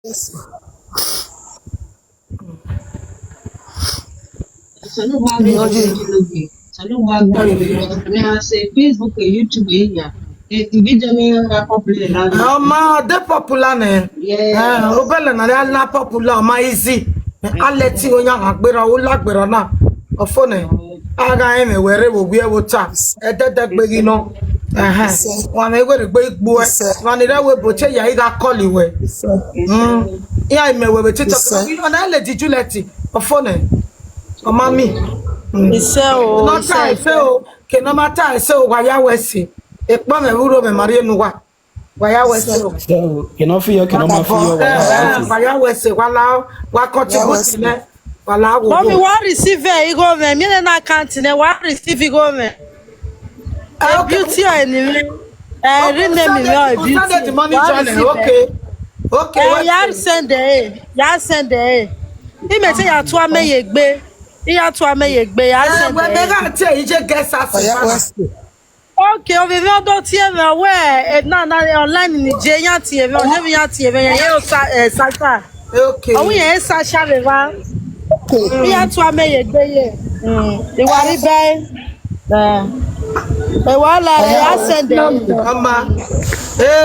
Yes. Facebook et YouTube, et video popular. Ma de popular ne. Yes. Obele na popular ma easy. Aleti onya agbera o lagbera na. Ofone. Aga eme were wo bi ewo ta. Edede gbegi no. Wa me we gbe igbo e. Wa ni rewe boche ya iga call iwe. Ya ime we be TikTok. You na le di Juliet. Ofone. O mami. Ise o. No time se o. Ke no matter se o wa ya wesi. Ekpo me wuro me mari enu wa. Waya wese kino fiyo kino mafiyo waya wese wala wa contribute ne wala wo Mommy, what receive e go me? Me na account ne what receive go me? Beauty or anyway. Rename me or beauty. Send the money channel. Okay. Ya send e. Ya send e. He me say ya to ame yegbe. Ya to ame yegbe ya send. When they got tell you just guess us. Okay, on veut d'autres tiens ouais na online ni je yan tie ve on je yan tie ve yan sa. Okay. Oh oui, ça chave va. Ya to ame yegbe ye. E wa ri be. E wala ya send e. Mama.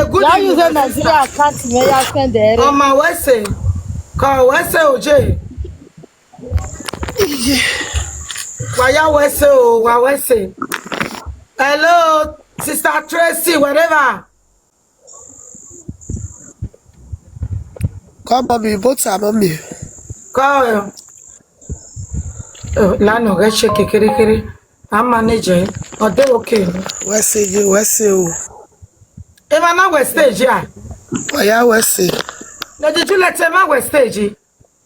Good. Ya use Nigeria account me ya send e. Mama wese. Ka wese oje. Waya wese o, wa wese. Hello, Sister Tracy, whatever. Come on, me, both are mommy. Call. Lano, get shake kiri. I'm managing. Or they okay. Where's you? Even now, West stage, yeah. Where's it? Now, did you let him out West stage?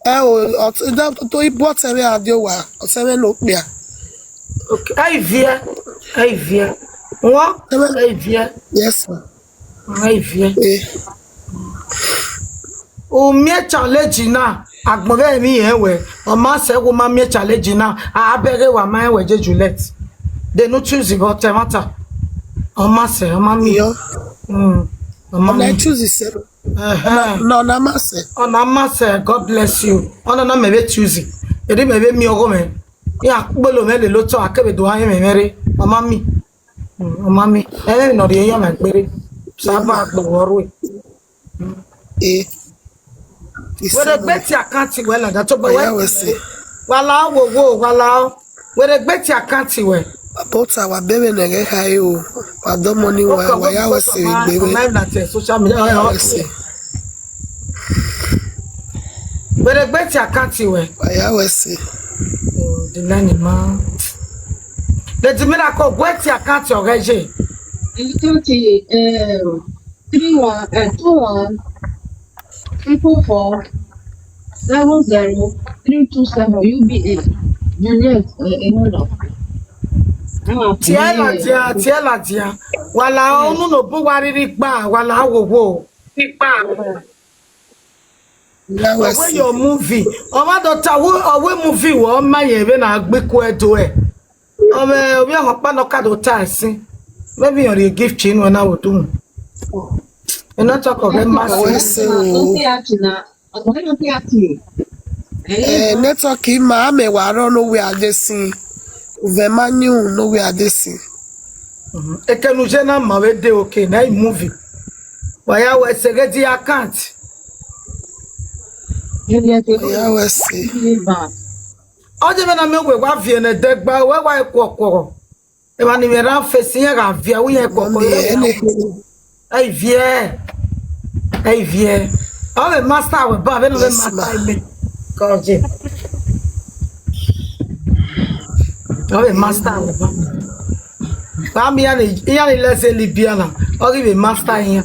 Oh, to bought a real deal. Or 7 look there. Okay, I viens. What? I viens. Yes, sir. I viens. O mi challenge na agbonbe mi enwe o ma se wo ma mi challenge na abere wa ma enwe je Juliet they no choose about matter o ma se o ma mi yo o ma mi choose it no na ma se o na ma se God bless you o na me be choose e de me be mi ogo me ya gbolo me le lo to akebe do ayin me mere o ma mi e no de yo ma pere saba agboworu where the bet your country well and that over where wala where the bet your country well about our baby na high o ado money wa ya we say baby na social media where the bet your country well ya we say the nani man the miracle bet your country already country 21 Triple 4 70 327 UBA Juliet Tiela dia wala onu no bo wariri gba wala wowo ipa when your movie o ma doctor we movie wo ma ye be na agbeku edo e o me obi ho pa no ka do ta sin maybe your gift chin when I would do and not talk of him massive network ma me wa ro no we adesin Vemanu no we adesin ekenu je na ma we dey okay na movie waya we segedi account ya we say o je na me we wa vie na degba we wa ikokoro e ma ni me ran face yen ga vie we yen ikokoro ai vie all the master we ba be no be master me koje all the master we ba mi ya ni lese libiana o give master yen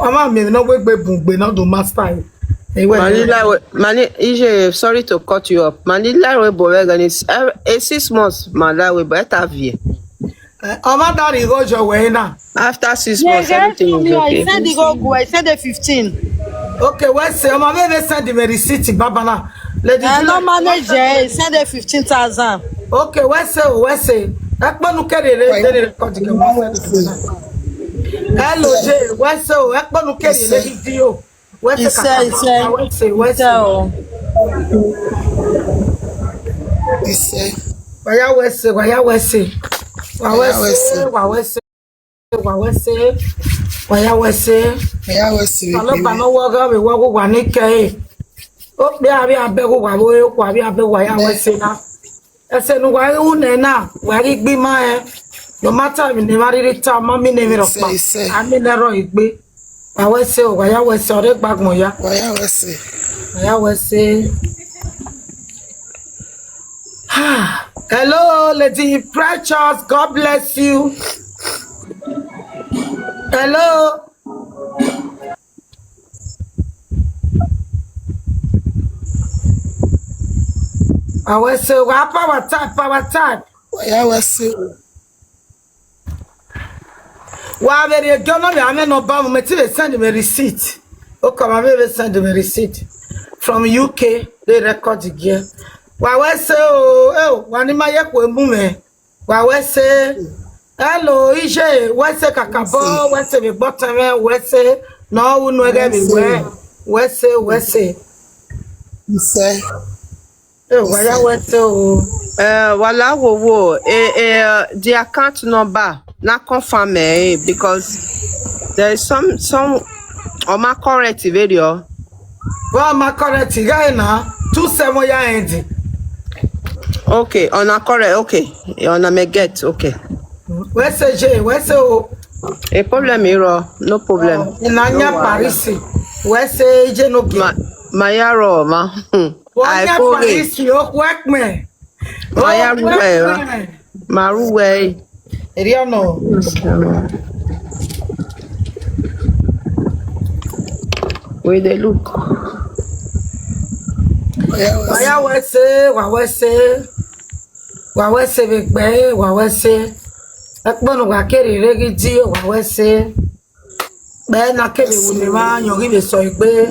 o ma me no gbe bungbe no do master Mani, Iyore, sorry to cut you up. Mani, we borega is 6 months. Mani, we better vie. That go your way now. After 6 months, everything is okay. I send the go. I send the 15. Okay, what's say? My baby send the receipt, Baba now. No manager, send the 15,000. Okay, what's say? Ekponu kere record the hello J, what's so? Ekponu kere video. Where's the kaka? Where's oh. He said, Waya wese, waya wese. Waya wese. Aloba no woga we wogo wa nike. O be abi abego wa wo ko abi abego waya wese na. Ese no wa une na, wa ri gbi ma e. No matter me mari ta ma mi ne mi ro pa. Ami le ro igbe. Waya wese ore gbagbon ya. why was Waya wese. Hello, Lady Precious. God bless you. Hello. I was say, power type. why was Why very girl no me ame no ba me ti send me receipt. O come me send me receipt from UK. They record again. Why was say oh wani ma ye ko emu me. Why was say hello Iyore, why say kakabo, why say me bottom why say no we no get me why say he said, why say oh Wala wo the account number na confirm because there is some on my correct video. well my correct guy na 27 ya end. Okay, on a correct, okay. On a me get, okay. Where say oh A problem here, no problem. Nanya Paris. Where say je no get. Mayaro, ma. I Wanya Paris yo work me. Mayaro, Maru way. Eriano. Where they look. Waya wa say big bay, wa say. Akbono wa kere regiji wa say. Be na kere wuni ma yon give so igbe.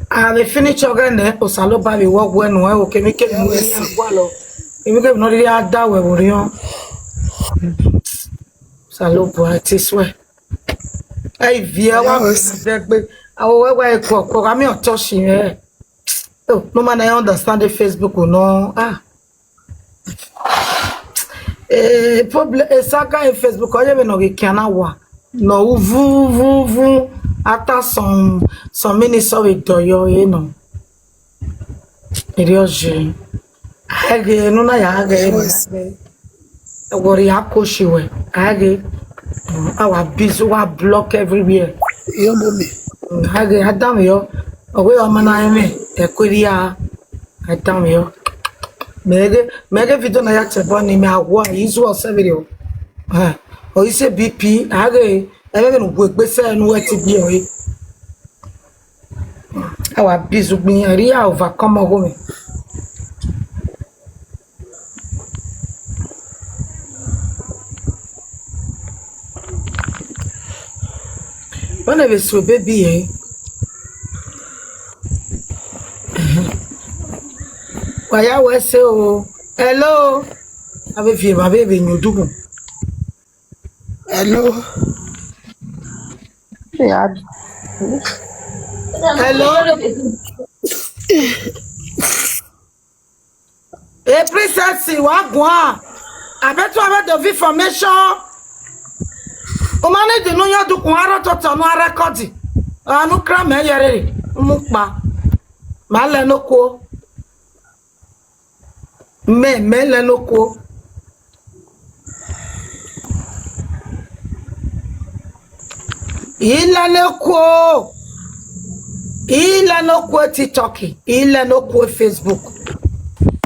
I be finish again o salo ba be work when o ke mi ke mi agwa lo. Emi ke no ri ada we wo ri on. Salo bo artist we. Ai via wa be awo we ko ami o touch here. Oh, no man I understand the Facebook or no. Problem saka in Facebook o je no ke kana wa. No vu after some minutes of it you know. Iriyoje. Age no na ya age. Wori akoshi we. Age our busy wa block everywhere. your mommy. Age adam yo. Owe o mana eme ekweria adam yo. Mege video na ya chebo ni me agwa izu o se video. O ise BP age ebe no gbese no eti bi o yi. Our busy gbin area overcome ogo. When I was so baby, why I was so hello. I be feel my baby in you do. Hello, Hello. Hey, princess, what go? I bet you have the information. O mane de no ya do kun ara to no record. Anu kra me yere mu pa. Ma le no ko. Me le no ko. Ila no ko TikTok. Ila no ko Facebook.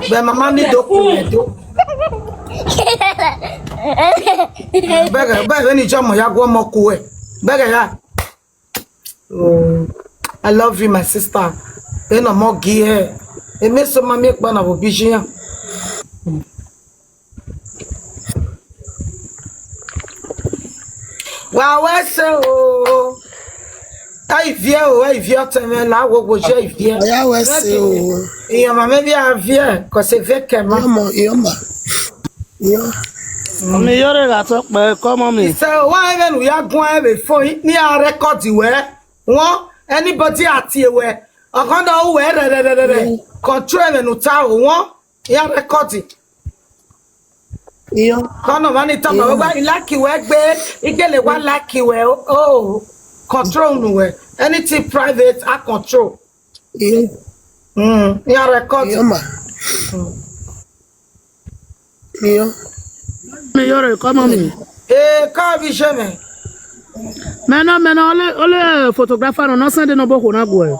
Be mama mi do ko do. Bega ni jomo ya gwo moku e. Bega ya. Oh, I love you my sister. E no mo gi e. E me so mama ekpa na bo bijian. Wa we se o. Ai vie teme la wo je vie. why was you? E mama bi a vie ko se ve kema. Iyore la so pe come me. So why even we are going before ni a record we won anybody at you where I can't know where control and utao one. Yeah, record it. Iyo. Kono mani tama we lucky we gbe igele wa lucky we oh control no we anything private I control. Iyo. Yeah, record it. Iyo ma. Iyo. Meetiyore, come on me. Come be me. Mena, ole photographer no send no boko na go.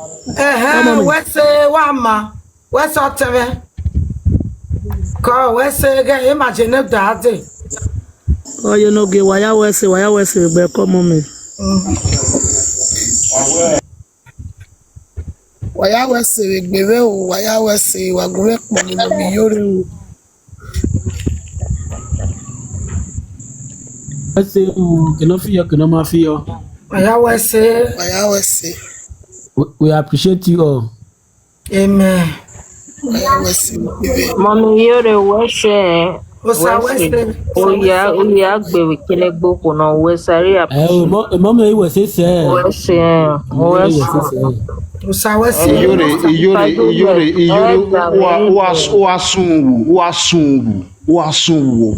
What's wama? What's up to me? Call what's imagine that. Oh, you know, why I was be come on me. Waya wese gbere o, waya wese wa gure po ni Meetiyore o. Say, cannot feel, cannot ma feel. Waya wese. Waya wese. We appreciate you all. Amen. Waya wese gbere. Meetiyore wese. Osa wese. Oya gbe kele gboko na wesari Mama, you were say, wese. Osa wese. Iyore, Wasungu.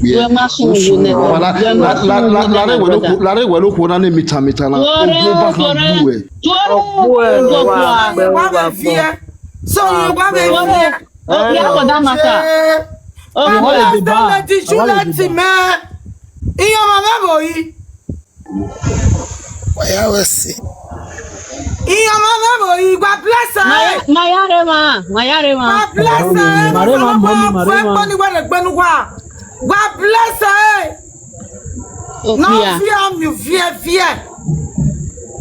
Lare welo kona ne mita na. So you want me here? Waya wese. God bless her. Mayarema. God bless her. God bless her. No fear.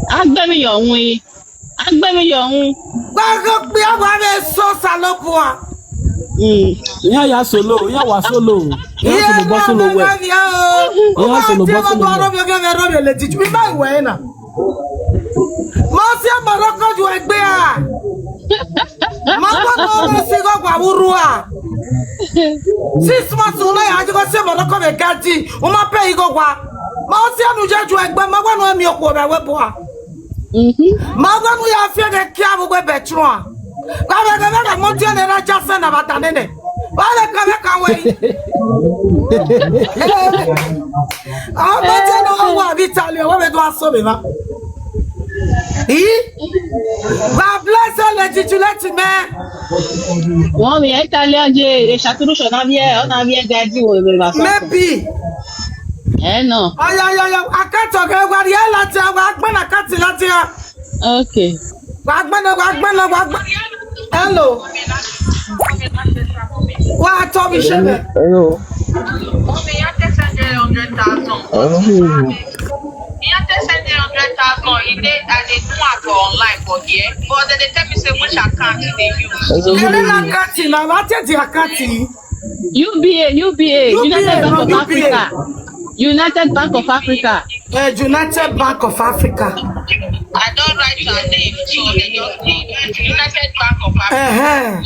Agbemi yohun. God be a so salopua. Yeah, solo. Yeah, was solo. Yeah, the bottle of work. Yeah, the bottle of work. Monsieur Morocco du Egbea. Mama no sigo kwa urua. 6 months una ya jigo se Morocco be gaji. O ma pe igo kwa. Monsieur nu je ju Egbe magwa no mi okwo be webo a. Magwa nu ya fie de kia bo be betro a. Kwa be ga montie ne na jase na batanene. Wale ka be kan we. Ah, montie no wa vitali o be do aso be ma. God bless all the titulated men. Wọ́n mi Italian je ṣàtúnṣe na vie gaji wo be ba so. Maybe. No. Oya, akato ke gwa ri lati wa gbona kati lati a. Okay. Wa gbona. Hello. Wa to bi se me. Hello. He had to send 100,000 in there and they do it for online for here. But then they tell me say which account they use. UBA, United Bank of Africa. United Bank of Africa. I don't write your name, so they just need United Bank of Africa.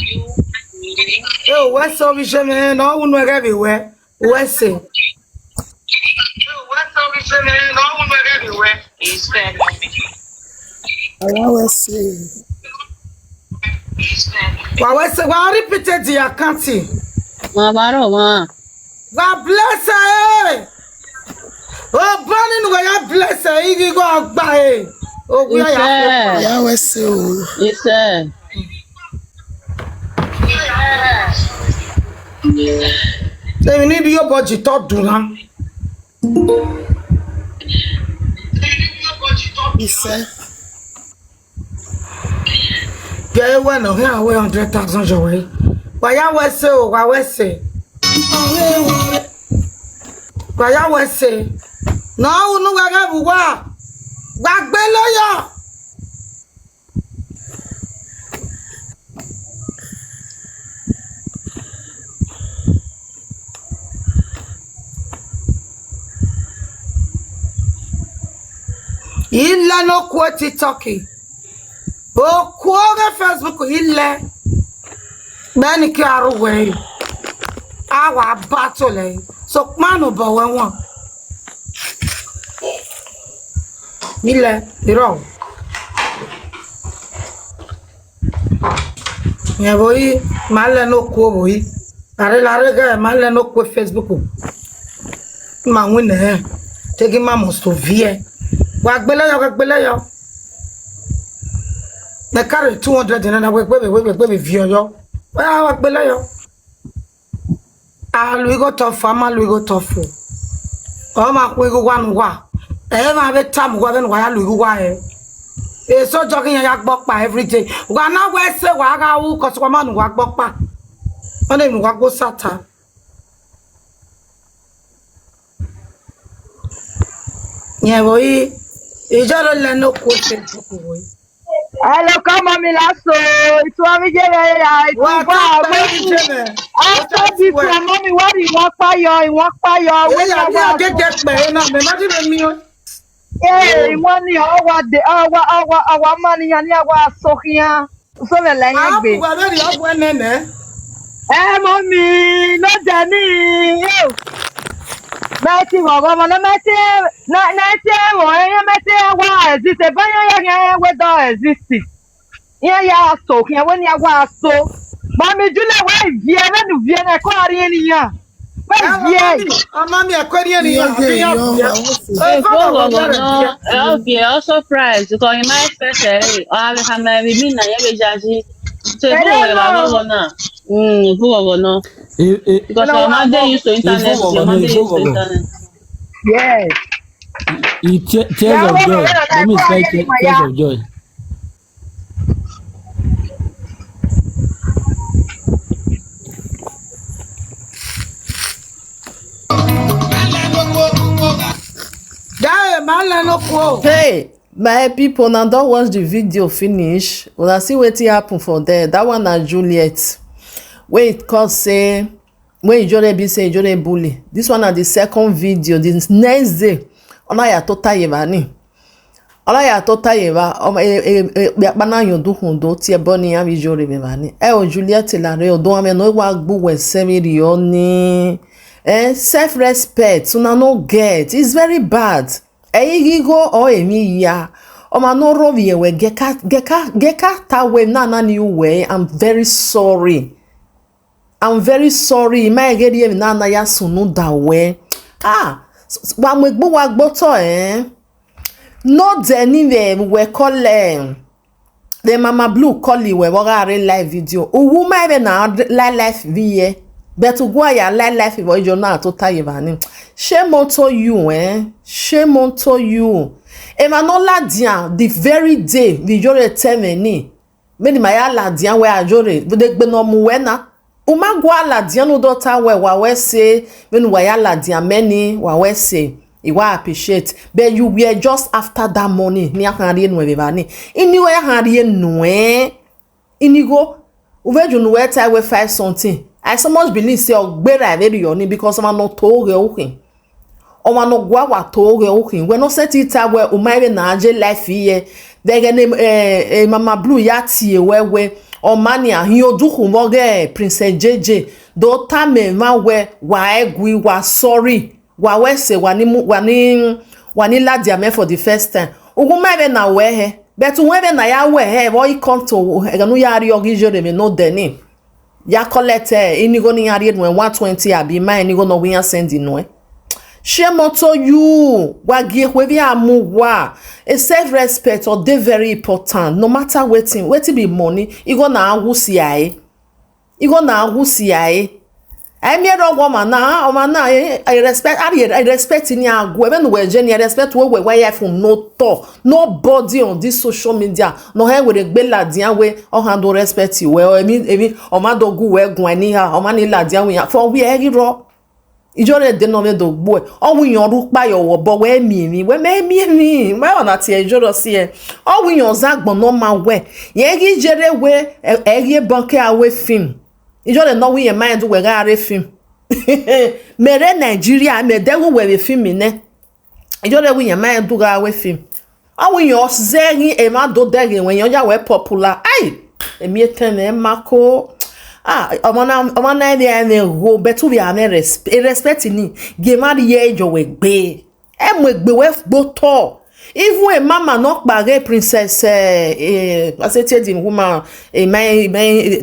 Oh, what's up, Michelle? No one will everywhere. What's it? Well, repeated the account. God bless her. Oh, burning where you bless her. You go out by. Oh, we are. They need your budget to do now. Yeah, well, no, here we 100,000 away. Why I was so, I was say. Why I was say. No, I have what? Back below ya. Il no quote talking. Oh, quote Facebook, il many car away. Our battle, so man over one. Il wrong. Yeah, boy, male no ko boy. Lare ga male no ko Facebook. Ma win taking my must to vie. Wagbele yo. The carry 200 and I we view yo. Well, wagbele yo. Ah, we go to farmer, we go to food. Oh, my, we go one wa. Ma be time go ben wa lu wa so jogging ya gbok pa every day. Wa na we say wa ga wu ko so ma nu wa gbok pa. Ona mi wa go sata. Yeah, boy. Ijalo le no ko Facebook boy. Hello, come on, Milaso. It's what we get. Wa ta pa mi jeme. I said this one, mommy. What you walk by your, when Yeah, you yeah, walk. get me na me ma di me o. Hey, money, our money, and our sokia. So the Ah, bu language. wa be ri o bu nene. Hey, mommy, no Danny. Mẹ́tì ọ̀gọ́ ọmọ náà mẹ́tì wọ̀nyẹn mẹ́tì wá exist báyọ̀ yẹn wẹ́dọ̀ exist yẹn yà so yẹn wọ́n ní wá so mọ̀mí júlẹ̀ wọ́n ìbí ẹ mẹ́nu bí ẹ ẹ̀kọ́ àrí ènìyàn wọ́n ìbí ẹ. Ọmọ mi ẹ̀kọ́ ní ènìyàn àbí yàn bí ẹ. Okay, also price because in my first I have my baby na ye be jaji. So if you go na. If you go na. Because your man dey used to internet, your man dey used to internet. Yes. Tears of joy. Let me say tears of joy. Hey, my people, now don't watch the video finish. Una see wetin happen for there. That one na Juliet. Wey it cause say when Iyore be say Iyore bully. This one na the second video. The next day, Olaya to Tayeba ni. Olaya to Tayeba. Bana yodu hundo tie boni ya Iyore be bani. O Julieteholor odo ame no wa gbu we semiri oni. Self-respect una no get. It's very bad. Eyigo o emi ya. Oma no rovi we geka tawe na ni we. I'm very sorry. I'm very sorry. My gedi na ya sunu dawe. Wa mwegbo wa gboto no deni we call the Mama Blue call we wogare live video. Uwu ma be na live video. But ugwa ya live video na to Tayeba ni. Shame unto you Shame unto you. Emanola dia the very day Iyore tell me ni. Me ni maya la dia we Iyore de gbe no mu we na. Umagwa la dia no dota we say when we ya la dia many we say iwa appreciate but you were just after that money ni akanri enu we ba ni. Iniwe akanri enu inigo uveju no we tie we 5 something. I so much believe say ogbera very yoni because I'm not told okay. Oma no gwa wa toge okay. We no set it up where umaibe na aje life here. They Mama Blue ya tie we omania hioduku moge Princess JJ do tame ma we wa egwi wa sorry wa we say wani ladia me for the first time. Ugumaibe na we he. But when na ya we he boy come to eganu ya ri ogijore me no deni. Ya collect inigo ni yari no 120 abi ma inigo no we send no shame unto you wagi we amu wa a self respect or dey very important no matter wetin be money e go na ahusi ai I me ro woman na o man na I respect ni agu even we je I respect we ya from no talk nobody on this social media no he we gbe ladian we o handle respect we emi o ma dogu we gun ani ha o ma ni ladian we for we eri ro Iyore de no me dogbo o wi yan ru pa yo wo bo we mi me ona ti Iyore si o wi yan zagbon no ma we ye gi jere we eri banke awe film Iyore no wi yan mind we ga are film mere Nigeria me de we film ne Iyore wi yan mind ga awe film o wi yan zeri e ma do dere when yan ya we popular ai emi eten e mako ọmọ na ebe ya na-egwo betu bi ame respect ni gemari ye ejo we gbe emwe gbe we gboto Even a mama not bare princess I say the woman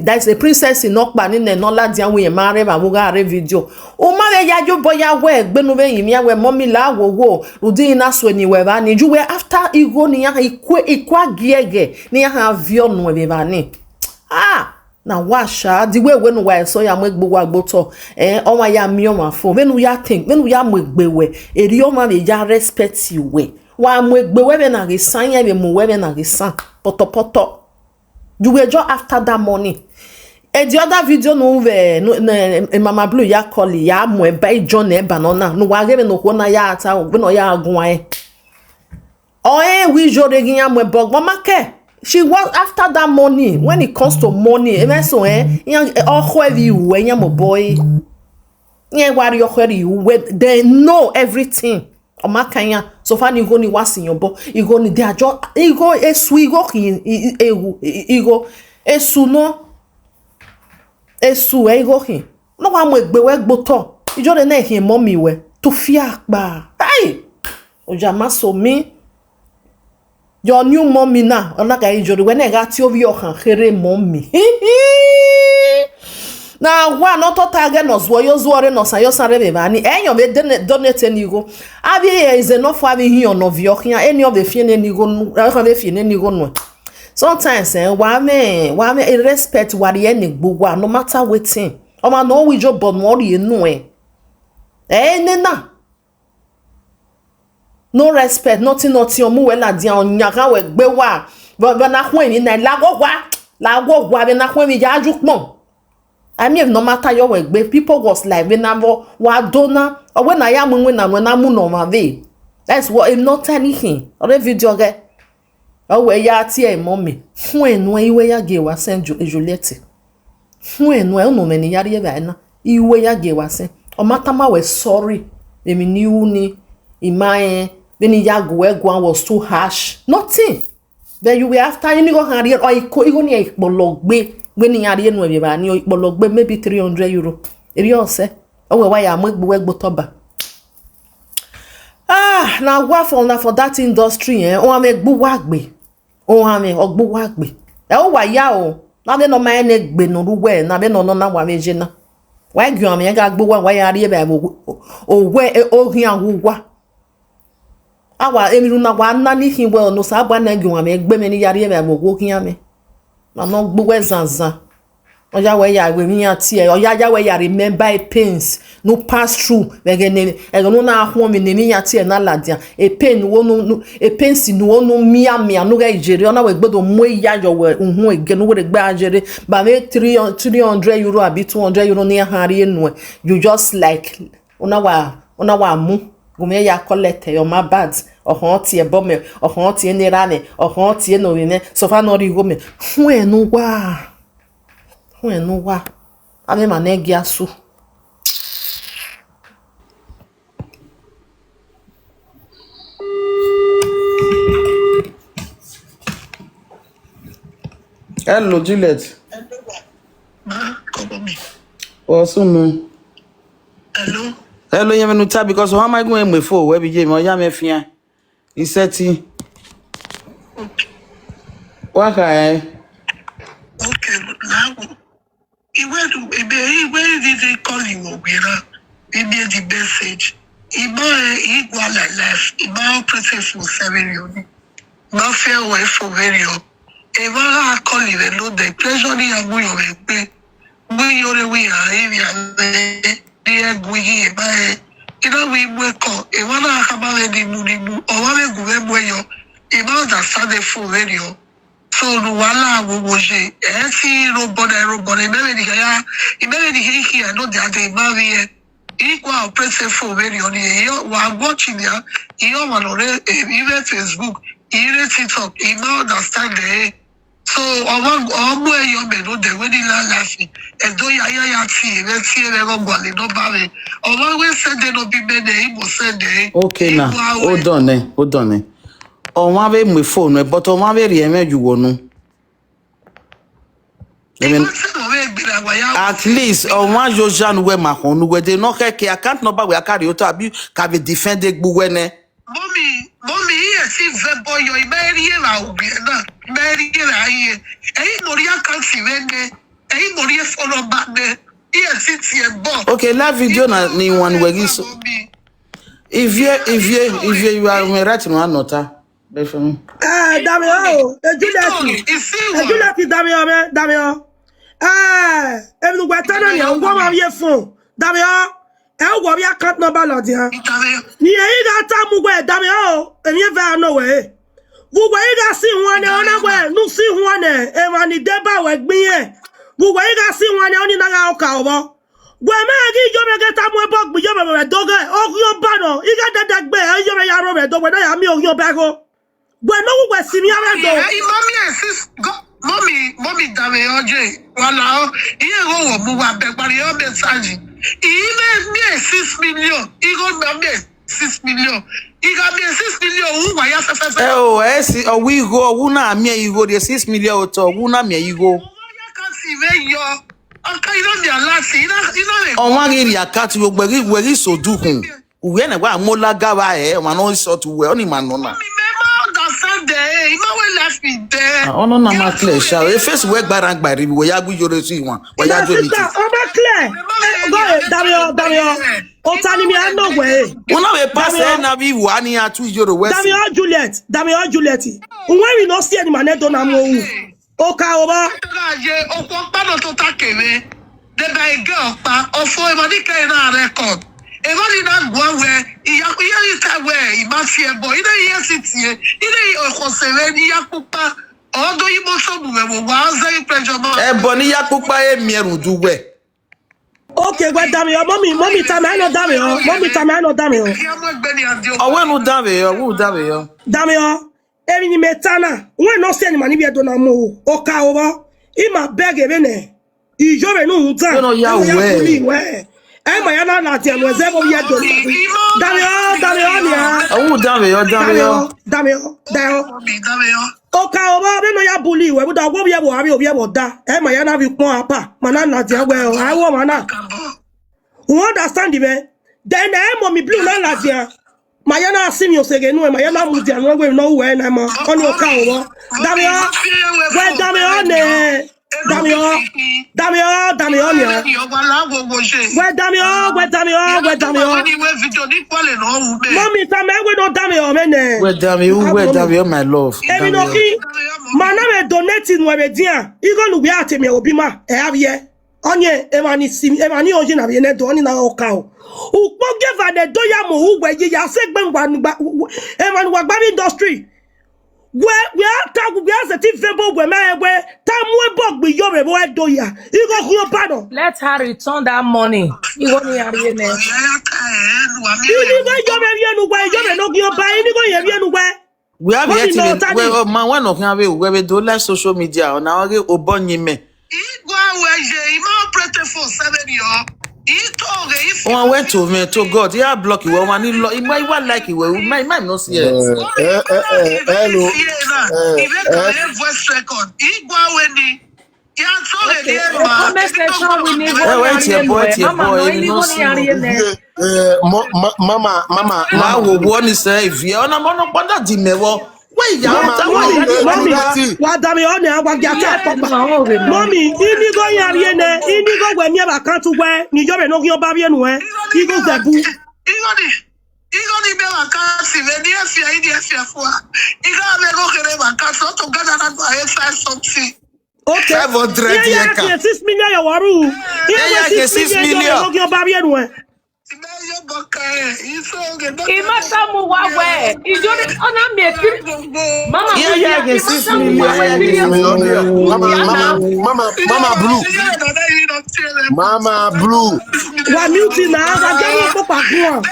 that's the princess in not ban in the nola dia we marry ma wo ga video. O ma ya jo boya we gbenu be yin ya we mommy la wo rudi na so ni we ba ni ju we after igo ni ya ikwa giege ni ya ha vio no we ba ni. Na washa the way when we so ya megbo wa gboto o ma ya mi o ma fo when ya think when ya megbe we eri o ma be ya respect you we wa megbe we be na ge san ya be mu we be na ge san poto you were just after that money the other video no we mama blue ya call ya mo e ba John e banana no wa ge no ko na ya ata we no ya agun we jore gin ya mo bog mama ke. She was after that money. When it comes to money, so they know everything. So far you go ni was in your book. You go ni they are just ego esu no esu ego hin. No one make be work boto. You just na hin mommy we to fear ba. Hey, ojama so me. Your new mommy now, onaka Iyore when I got you your here mommy. Now one not target nos woyo zwore nos ayo sare bani enyo be donate ni go. Abi is enough for having here no vio here any of the fien ni go can be fien ni go no. Sometimes wa me respect what ye ni gbogbo no matter wetin. O ma no we jo but more you know nena. No respect, nothing omu we la dia onyaka we gbe wa. But na hwen ni na la go wa be na hwen mi ja ajukpon. I mean no matter your we gbe people was like we na wa dona or when I am when na mu no ma ve. That's what I'm not anything. Or video ge. O we ya ti e mommy. Hwen no iwe ya ge wa sen Juliette. Hwen no no me ni yare ye ba na. Iwe ya ge wa sen. O matama we sorry. Emi ni uni Imae, when Iyagwe was too harsh. Nothing. Then you were after you go and or you ni bologbe when you are in with you bologbe maybe €300. You say, oh, why I make work botoba. Now what for that industry, oh, I make buwagbe. Oh, I make buwagbe. Oh, why yao? Now they no my neck be no way, now they no wa mejina. Why you am ga gbo why are you oh where oh here wa. Awa emiru na wa na ni hin well no sa gba na gwa me gbe me ni yare e mo wo kian me na no gbo we zanzan oya we ya we mi ati e oya ya we ya remember pains no pass through begene e no na ahwo me ne mi ati e na ladia e pain wo no e pains no no mi no ga ijere ona we gbodo mo ya yo we hu ege no we gba ajere ba me €300 abi €200 ni ahari enu you just like ona wa mu Gume ya collect your my bad or tie bombe or tie ni rane or tie no ne so fa no ri go me hu enu wa ame ma na gi asu. Hello Juliet. Osunu. Hello. Hello, you have no time because how am I going before? Where be Jim? I am a fian. He said, what I Okay, now, where did they call you? Maybe the message. Equal life. About process for 7 years. Not fair way for very up. I call you the load the pleasure in a way of a Meetiyore we are here. You know, we wake up. If I have any money, or I go where you, if I understand the full radio. So, no, wala wuji. See, robot, maybe the here, not that they marry. Equal press for radio. While watching there, you are even Facebook, even TikTok, you understand the. So, where you may know the wedding laughing, and do ya see, let's see a no barry. Always said they no be made, said they. okay now. Hold on. On one way my phone, but on one way you won't. At least on one Jojan where my home where they no care I can't know about where carry out can be defended buwene. Mommy, Mommy, yes, if the boy you're marrying out, marrying I Moria can't see when Moria follow back there. Yes, it's your boss. Okay, la video na ni one way so. If you are me right no anota. Damio, Juliet, Damio. Every weather ni on go am phone. Damio, go be account number lo dia. Ni e ga ta mu gwe Damio, eni e va no we. Wo gwe ga si won e ona gwe, nu si won e ma ni deba we gbin e. Wo gwe ga si won e oni na ga o ka obo. Gwe ma gi jo me ga ta mu e bok bi jo me doge, o yo ba no, I ga dada gbe, e jo me ya ro me doge na ya mi o yo ba go. Gwe no gwe si mi ara do. Mommy, Damio J. Wala, here go mu wa be pari o message. Even me 6 million. He got me 6 million. He got me 6 million. Who why you oh, yes, oh we go. Who na me you go the 6 million to who na me you go. On one area cat you where so do hun. We na wa mola gawa man no so to we only man no na. Oh no na ma clear sha. E face work barang bari we ya gujore si wan. We ya do it. Oh ma clear. Go Damio. O tani mi ano we. Una we pass na bi wani ya tu Iyore west. Damio Juliet. When we no see any man do na mo wu. O ka oba. O ko pa no to takere. De ba e girl pa ofo e mani ka na record. Everybody not go where you tell where you must fear boy. Either you sit here, either you conserve Yakupa, or do you must have pressure. Bonnie Yakupa, Mieru do where. Okay, well, Damio, mommy, Tamano, Damio, mommy, Tamano, Damio. I want to Damio, who Damio? Damio, every metana, when no send money, we don't know. Oka over, in my bag, even Iyore no time. No, Yahweh. Eh, my Anna, not yet was ever yet. Damio. Oka oba be no ya bully we da go be wo da. Eh, my Anna be pon apa. Mana na dia we I wo mana. You understand me? Then mommy blue na la dia. My Anna see me say no, my Anna mu dia no we no we na ma. On oka oba. Damio. We Damio ne. Damio nya. Where Damio. Mommy, Tamé we no Damio mene. Where Damio my love. Every no ki. Mana me donating we dia. Igo nu bi ate me obi ma. E avie. Onye emani oje na bi ne do oni na oka o. Ukpo give the do ya mo ugwe ye ya se gbengwa emani wa gba industry. We are talking about the fable where my way. Tamwe bog be your boy do ya. You go your pardon. Let her return that money. You want me to hear we have yet well man one of them we do live social media on our obonyime. One went to me to God. Yeah, block you. One he might like you. We might not see it. Hello. Voice record. He go when Mama. Now we want to say if you are not one di mewo. Wait, mommy, inigo yariene, inigo when you are can't wear, Iyore no your baby and wear, he goes the boo. Igo ni bela kasi veni afia idi afia fwa. Igo amego kere bakaso to gada na kwa hefa something. Okay. 500 yeka. 6 million ya waru. Yeah, 6 million. Your baby and wear. Imatamu wawe. Ijore ona mekiri. Mama, yeah, 6 million. Mama Blue. Wa muti na wa jẹ́ mo pa kun.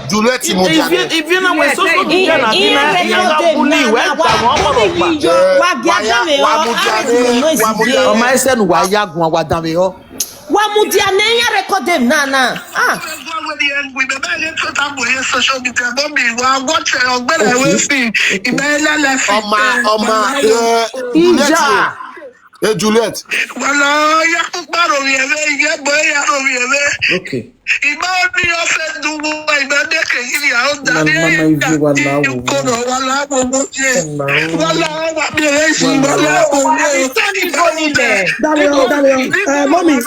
Juliette Mujane. If you know where social media na bully o ma ese nu wa ya gun wa dan me ho. Wa Mudiane ya record them na. Ah. Hey, Juliet. Well, ya paro mi ebe, ya boy ya ro mi ebe. Okay. Iba ni o fe dugu, iba de ke ili a o da de. Mama ivi wala wo. Wala wo wo je. Wala wa mi e si, wala wo wo. Tony go ni there. Damn, mommy.